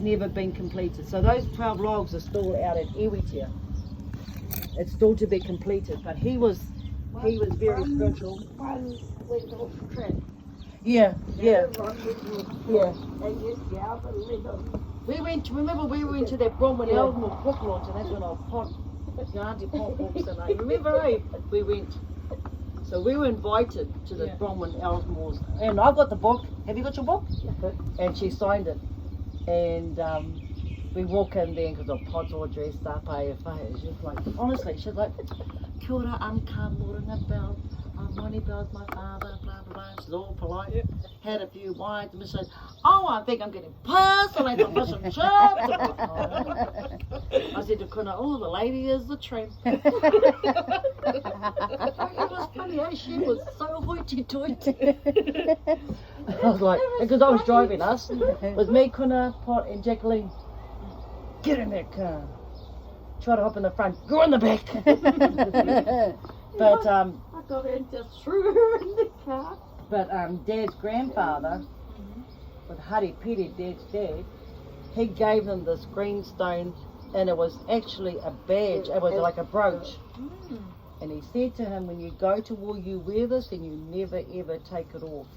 never been completed. So those 12 logs are still out at Ewitia. It's still to be completed, but he was very spiritual. One went off track. Yeah. Remember we went to that Bronwyn Elmore book launch, and that's when our Auntie Pot books and I remember, eh? We went. So we were invited to the Bronwyn Elmore's, and I got the book. Have you got your book? And she signed it. And we walk in there because the Pot's all dressed up, She's like, honestly, she's like, kia ora, moringa bell, Money Bell's my father, blah, blah, blah. She's all polite. Had a few wines, and she said, oh, I think I'm getting pissed, and I got fish and chips. I said to Kuna, oh, the lady is the tramp. It was funny, eh? She was so hoity-toity. I was like, because I was driving us, it was me, Kuna, Pot, and Jacqueline. Get in that car. Try to hop in the front. Go in the back. But I got in, just threw her in the car. But Dad's grandfather, with Hari Piri, Dad's dad, he gave them this green stone, and it was actually a badge. It was like a brooch. And he said to him, when you go to war, you wear this, and you never ever take it off.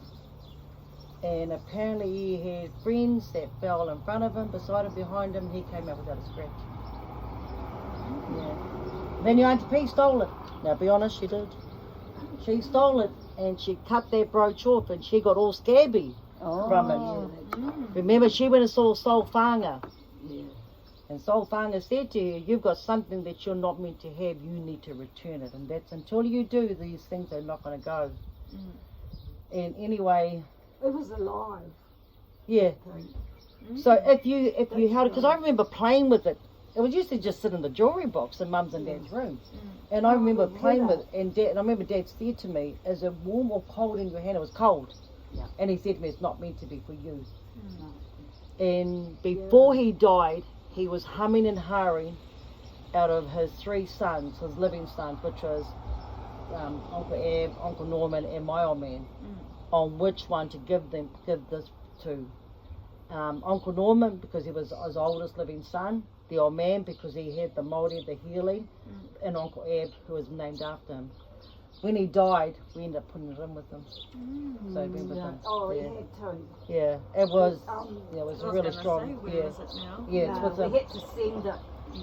And apparently he had friends that fell in front of him, beside him, behind him. He came out without a scratch. Yeah. Then your Auntie P stole it. Now be honest, she did. She stole it, and she cut that brooch off, and she got all scabby from it. Remember, she went and saw Sol Whanga. And Sol Whanga said to her, you've got something that you're not meant to have, you need to return it. And that's until you do, these things are not going to go. And anyway... It was alive. Yeah. So if you held it, because I remember playing with it. It was used to just sit in the jewelry box in Mum's and Dad's room. And I remember playing with it, and I remember Dad said to me, is it warm or cold in your hand? It was cold. And he said to me, it's not meant to be for you. And before he died, he was humming and hawing out of his 3 sons, his living sons, which was Uncle Ab, Uncle Norman, and my old man, on which one to give this to. Uncle Norman, because he was his oldest living son, the old man, because he had the Māori, the healing, and Uncle Ab, who was named after him. When he died, we ended up putting it in with him. So he went with him. Oh, he had to. Yeah, it was. It was really strong. Where is it now? Yeah, it's with him. We had to send it.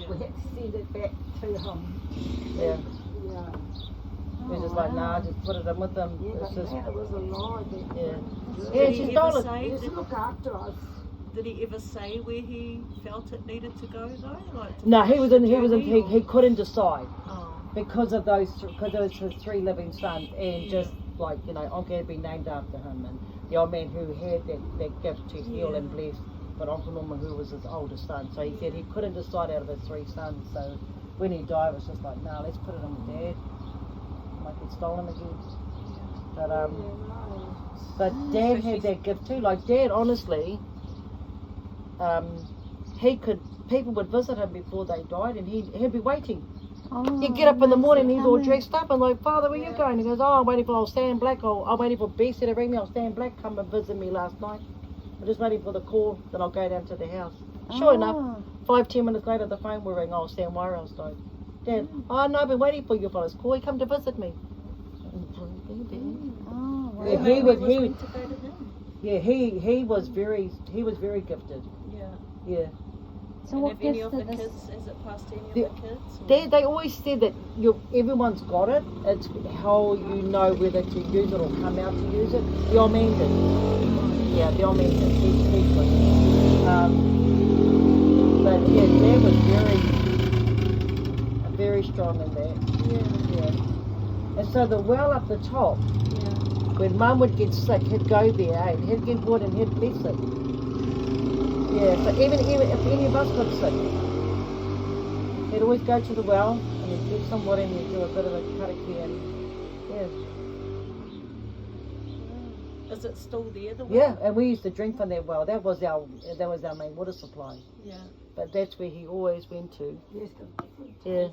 We had to send it back to him. Yeah. Yeah. We just like, nah, just put it in with them. Yeah, It's but just, man, it was alive. yeah, she stole it. He used to look after us. Did he ever say where he felt it needed to go though? Like No, he couldn't decide Oh. because of those his 3 living sons, and just like, you know, Uncle had been named after him, and the old man who had that gift to heal and bless, but Uncle Norman, who was his oldest son, so he said he couldn't decide out of his 3 sons. So when he died, it was just like, nah, let's put it on with Dad. Like it's stolen again. But Dad had that gift too. Like Dad, honestly, people would visit him before they died, and he'd be waiting. He'd get up in the morning, and he's all dressed up, and like, Father, where you going? He goes, oh, I'm waiting for old Stan Black. I'm waiting for Bessie to ring me. Old Stan Black come and visit me last night. I'm just waiting for the call, then I'll go down to the house. Sure enough, 5-10 minutes later, the phone will ring. Oh, Stan Wyrell's died. Dad, oh no, I've been waiting for you fellas. Call. He come to visit me. Yeah, he was very gifted. Yeah. So and what have any gift of the did this? kids, has it passed to any of the kids? They always said that everyone's got it. It's how you know whether to use it or come out to use it. The old man did. Yeah, the old man did. He could. But yeah, Dad was very strong in that. Yeah. And so the well up the top, when Mum would get sick, he'd go there, and he'd get water and he'd bless it. Yeah, so even if any of us got sick, he'd always go to the well and he'd get some water and he'd do a bit of a katakata, and Is it still there, the well? yeah, and we used to drink from that well. That was our main water supply. Yeah. But that's where he always went to. Yeah.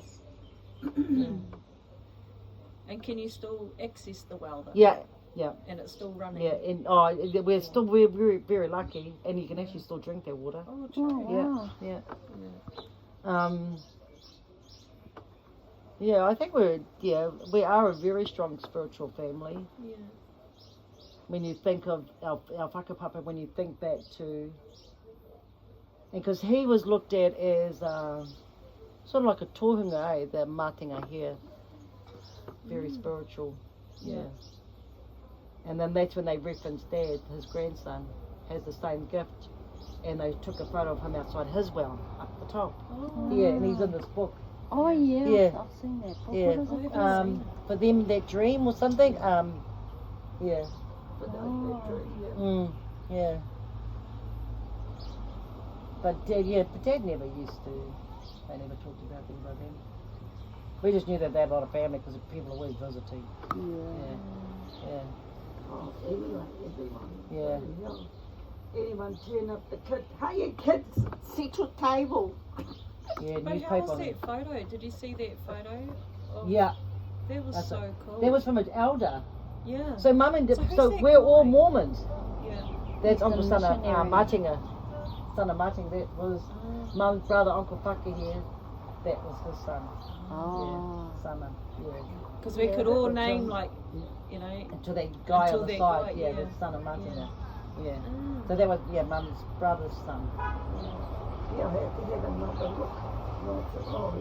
And can you still access the well though? Yeah, Yeah. And it's still running. Yeah, and we're very, very lucky, and you can actually still drink that water. Oh, Oh, true. wow. Yeah. Yeah. Yeah, I think we are a very strong spiritual family. Yeah. When you think of our whakapapa, when you think back to, and because he was looked at as sort of like a tohunga, the mātinga here, very spiritual. Yeah. And then that's when they referenced Dad, his grandson, has the same gift, and they took a photo of him outside his well up the top. Oh. Yeah, and he's in this book. Oh, yeah. Yeah. I've seen that book. Yeah. What is it? For them, that dream or something. Yeah. Oh. Yeah. But Dad never used to. They never talked about things like them. We just knew that they had a lot of family because people were always visiting. Yeah. Oh, everyone. Yeah. Anyone turn up the kid. Hey, you kids, settle table. Yeah. But how Newspaper. was that photo? Did you see that photo? Of, Yeah. That was That's so cool. That was from an elder. Yeah. So Mum and So so, who's that we're all guy? Mormons. Yeah. That's The Uncle Son of missionary. Matinga. Son of Matinga. That was Mum's brother, Uncle Whake here. That was his son. Oh. Yeah. Son of, yeah. Because we could all name, like, you know. Until that guy Until on the that side, guy, yeah, yeah. the son of Matinga. Yeah. Mm. So that was, Mum's brother's son. You'll have to have another look.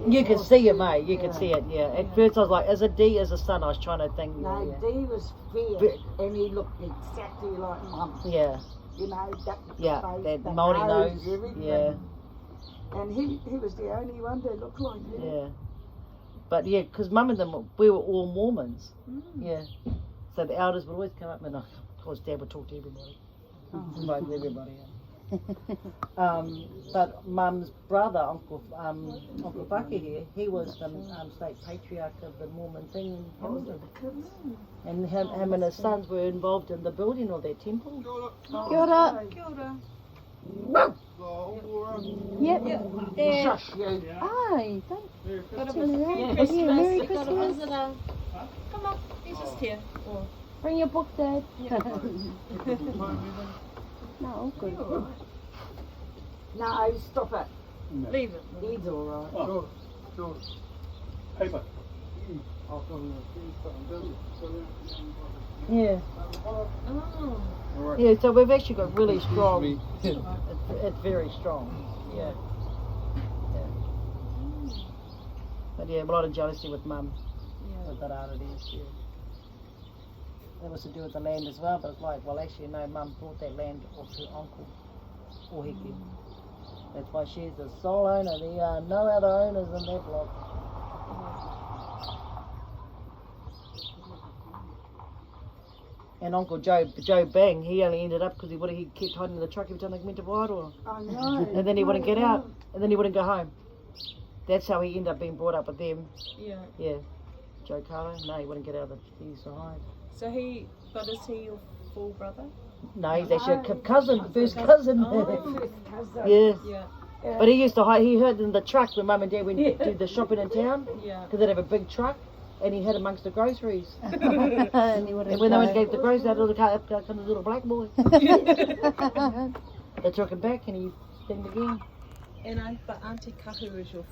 You can see it, mate. You can see it, yeah. At first I was like, is it D as a son? I was trying to think. No, Yeah. D was fair, and he looked exactly like Mum. Yeah. You know, that Yeah, face, that the mouldy nose. everything. Yeah. And he was the only one that looked like him. Yeah. But yeah, because Mum and them, we were all Mormons. Yeah. So the elders would always come up and, of course, Dad would talk to everybody. Invite everybody in. But Mum's brother, Uncle Whake here, he was the state patriarch of the Mormon thing in Hamilton. And him and his sons were involved in the building of that temple. Kia ora. Kia ora. Yep. There. Shush you. Aye, thank Got a you. Merry Yeah, Christmas. Merry We got a Christmas. visitor. Come on, he's just here. Oh. Bring your book, Dad. No, all good. No, stop it. Leave it. He's alright. Paper. Yeah. Oh. Yeah, so we've actually got really strong. It's very strong. Yeah. But yeah, a lot of jealousy with Mum. With that artists, yeah. That was to do with the land as well, but it's like, well, actually, no, Mum bought that land off her uncle, Ohiki. That's why she's the sole owner. There are no other owners in that block. And Uncle Joe Bang, he only ended up because he kept hiding in the truck every time they went to Wairoa. I know. And then he wouldn't get out, and then he wouldn't go home. That's how he ended up being brought up with them. Yeah. Yeah. Joe Carter, no, he wouldn't get out of he used to hide. So but is he your full brother? No, he's actually a cousin, first cousin. Oh. Yeah. Yeah. But he used to hide, he hid in the truck when Mum and Dad went to do the shopping in town, Yeah. because they'd have a big truck, and he hid amongst the groceries. And he would And when they went to get the groceries out of the car, up comes the little black boy. They took him back and he did it again. But Auntie Kahu is your full